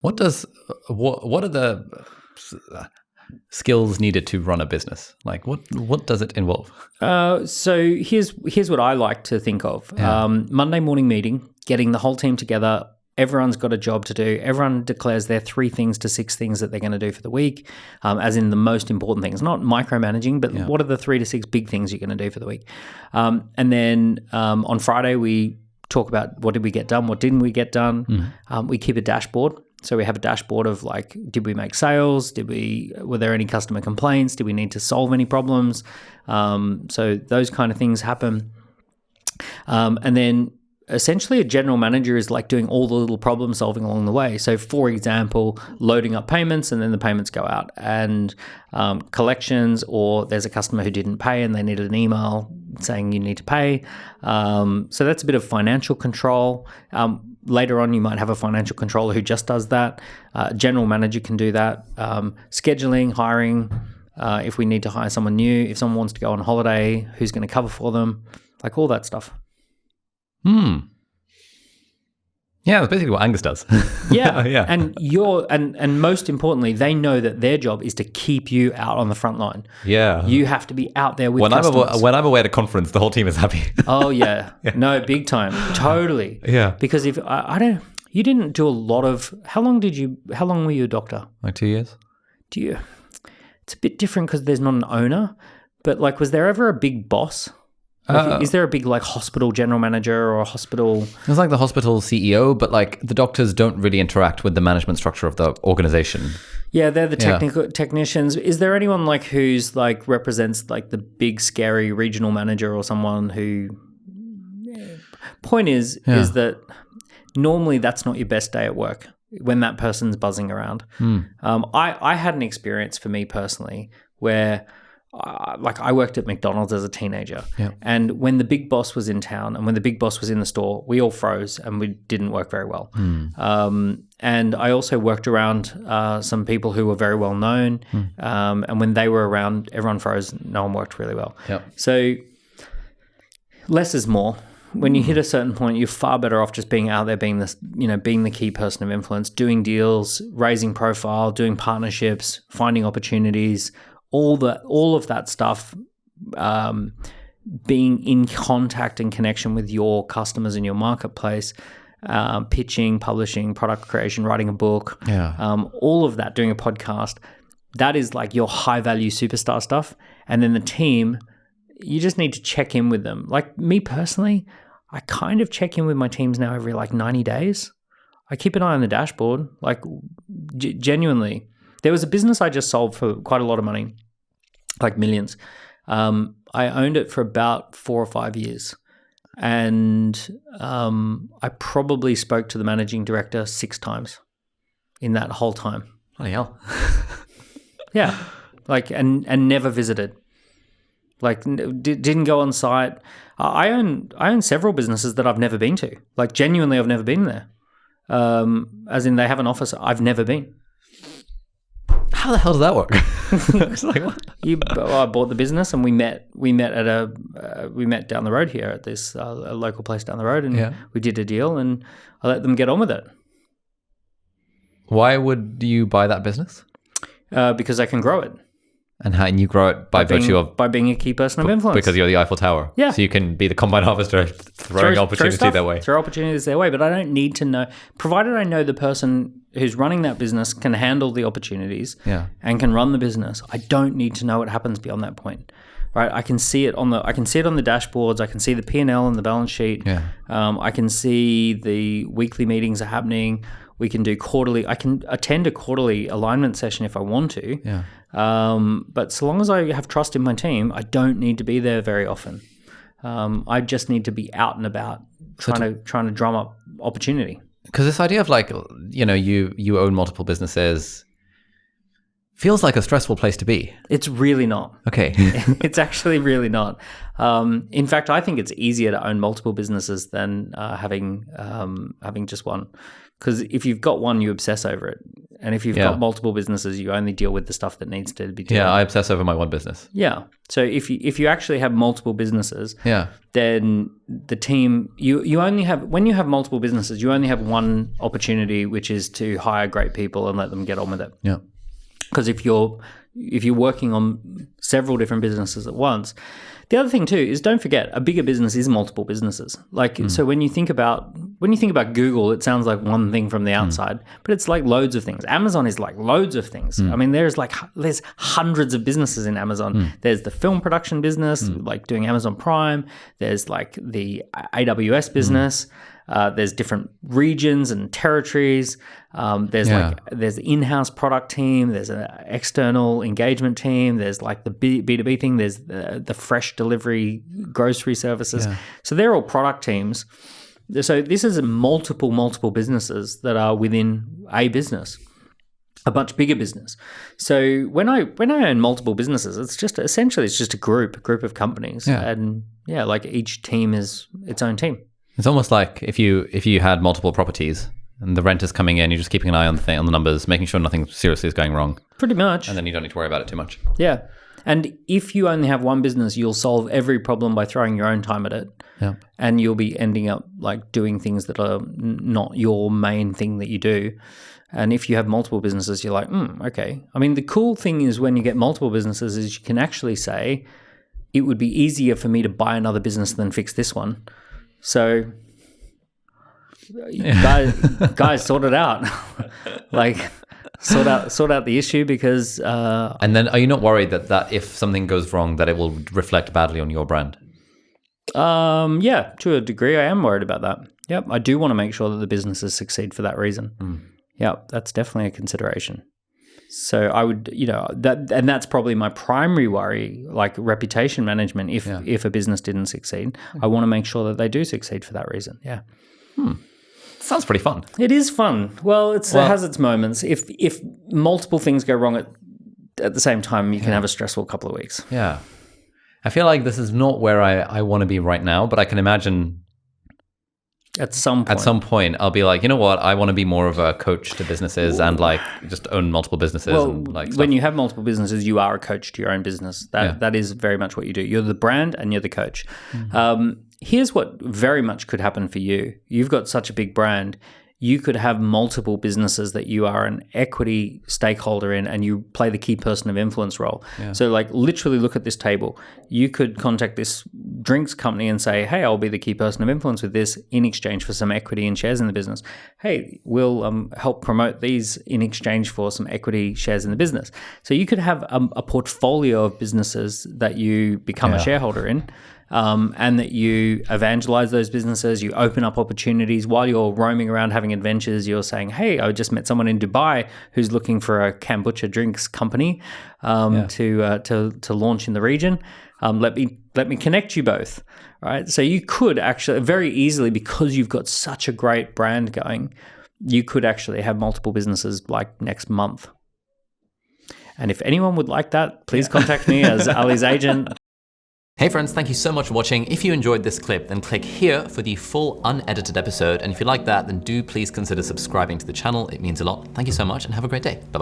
What are the skills needed to run a business? Like what does it involve? So here's what I like to think of. Monday morning meeting, getting the whole team together. Everyone's got a job to do. Everyone declares their 3 things to 6 things that they're going to do for the week, as in the most important things, not micromanaging, but what are the 3 to 6 big things you're going to do for the week. And then on Friday, we talk about what did we get done, what didn't we get done. We keep a dashboard. So we have a dashboard of like, did we make sales? Were there any customer complaints? Did we need to solve any problems? So those kind of things happen. And then essentially a general manager is like doing all the little problem solving along the way. So for example, loading up payments and then the payments go out, and collections, or there's a customer who didn't pay and they needed an email saying you need to pay. So that's a bit of financial control. Later on, you might have a financial controller who just does that. General manager can do that. Scheduling, hiring, if we need to hire someone new, if someone wants to go on holiday, who's going to cover for them, like all that stuff. Yeah, that's basically what Angus does. Yeah. Yeah. And and most importantly, they know that their job is to keep you out on the front line. Yeah. You have to be out there with when customers. when I'm away at a conference, the whole team is happy. Oh yeah. No, big time. Totally. Yeah. Because if you didn't do a lot of, how long were you a doctor? Like 2 years. It's a bit different because there's not an owner, but like, was there ever a big boss? Like, is there a big like hospital general manager or a hospital? It's like the hospital CEO, but like the doctors don't really interact with the management structure of the organization. Yeah, they're the technicians. Is there anyone like who's like represents like the big scary regional manager or someone who? Point is that normally that's not your best day at work when that person's buzzing around. I had an experience for me personally where. I worked at McDonald's as a teenager, and when the big boss was in town and when the big boss was in the store, we all froze and we didn't work very well. And I also worked around some people who were very well known, and when they were around, everyone froze. No one worked really well. So less is more. When you hit a certain point, you're far better off just being out there, being the key person of influence, doing deals, raising profile, doing partnerships, finding opportunities. All of that stuff, being in contact and connection with your customers in your marketplace, pitching, publishing, product creation, writing a book, all of that, doing a podcast, that is like your high value superstar stuff. And then the team, you just need to check in with them. Like me personally, I kind of check in with my teams now every like 90 days. I keep an eye on the dashboard, like genuinely. There was a business I just sold for quite a lot of money, like millions. I owned it for about 4 or 5 years. And I probably spoke to the managing director 6 times in that whole time. Bloody hell. Yeah. Like, and never visited. Like, didn't go on site. I own several businesses that I've never been to. Like, genuinely, I've never been there. As in, they have an office. I've never been. How the hell does that work? It's like, what? I bought the business and we met down the road here at this a local place down the road, and we did a deal and I let them get on with it. Why would you buy that business? Because I can grow it. And you grow it by virtue of... By being a key person of influence. Because you're the Eiffel Tower. Yeah. So you can be the combine harvester throwing opportunity their way. Throw opportunities their way, but I don't need to know... Provided I know the person who's running that business can handle the opportunities and can run the business, I don't need to know what happens beyond that point. Right? I can see it on the dashboards. I can see the P&L and the balance sheet. I can see the weekly meetings are happening. We can do quarterly. I can attend a quarterly alignment session if I want to. But so long as I have trust in my team, I don't need to be there very often. I just need to be out and about, trying to drum up opportunity. Because this idea of like, you own multiple businesses feels like a stressful place to be. It's really not. Okay. It's actually really not. In fact, I think it's easier to own multiple businesses than having just one. Because if you've got one, you obsess over it. And if you've got multiple businesses, you only deal with the stuff that needs to be dealt with. Yeah, I obsess over my one business. Yeah. So if you actually have multiple businesses, then the team you only have, when you have multiple businesses, you only have one opportunity, which is to hire great people and let them get on with it. Yeah. Because if you're working on several different businesses at once, the other thing too is, don't forget, a bigger business is multiple businesses. So when you think about Google, it sounds like one thing from the outside, but it's like loads of things. Amazon is like loads of things. I mean, there's hundreds of businesses in Amazon. There's the film production business, like doing Amazon Prime. There's like the AWS business. There's different regions and territories. There's the in-house product team. There's an external engagement team. There's like the B2B thing. There's the fresh delivery grocery services. So they're all product teams. So this is multiple businesses that are within a business, a much bigger business. So when I own multiple businesses, it's just a group of companies, and like each team is its own team. It's almost like if you had multiple properties and the rent is coming in, you're just keeping an eye on the numbers, making sure nothing seriously is going wrong. Pretty much. And then you don't need to worry about it too much. Yeah. And if you only have one business, you'll solve every problem by throwing your own time at it. Yeah. And you'll be ending up like doing things that are not your main thing that you do. And if you have multiple businesses, you're like, okay. I mean, the cool thing is when you get multiple businesses is you can actually say, it would be easier for me to buy another business than fix this one. So, guys, sort it out. Like, sort out the issue, because. And then, are you not worried that if something goes wrong, that it will reflect badly on your brand? Yeah, to a degree, I am worried about that. Yep, I do want to make sure that the businesses succeed for that reason. Yeah, that's definitely a consideration. So I would, that's probably my primary worry, like reputation management. If a business didn't succeed, I want to make sure that they do succeed for that reason. Yeah. Sounds pretty fun. It is fun. Well, it has its moments. If multiple things go wrong at the same time, you can have a stressful couple of weeks. Yeah. I feel like this is not where I want to be right now, but I can imagine at some point I'll be like, you know what, I want to be more of a coach to businesses and like just own multiple businesses. Well, and like when you have multiple businesses, you are a coach to your own business. That is very much what you do. You're the brand and you're the coach. Here's what very much could happen for you. You've got such a big brand. You could have multiple businesses that you are an equity stakeholder in, and you play the key person of influence role. So like literally look at this table. You could contact this drinks company and say, hey, I'll be the key person of influence with this in exchange for some equity and shares in the business. Hey, we'll help promote these in exchange for some equity shares in the business. So you could have a portfolio of businesses that you become a shareholder in. And that you evangelize those businesses, you open up opportunities while you're roaming around having adventures. You're saying, hey, I just met someone in Dubai who's looking for a kombucha drinks company to launch in the region. Let me connect you both, right? So you could actually very easily, because you've got such a great brand going, you could actually have multiple businesses like next month. And if anyone would like that, please contact me as Ali's agent. Hey friends, thank you so much for watching. If you enjoyed this clip, then click here for the full unedited episode. And if you like that, then do please consider subscribing to the channel. It means a lot. Thank you so much and have a great day. Bye-bye.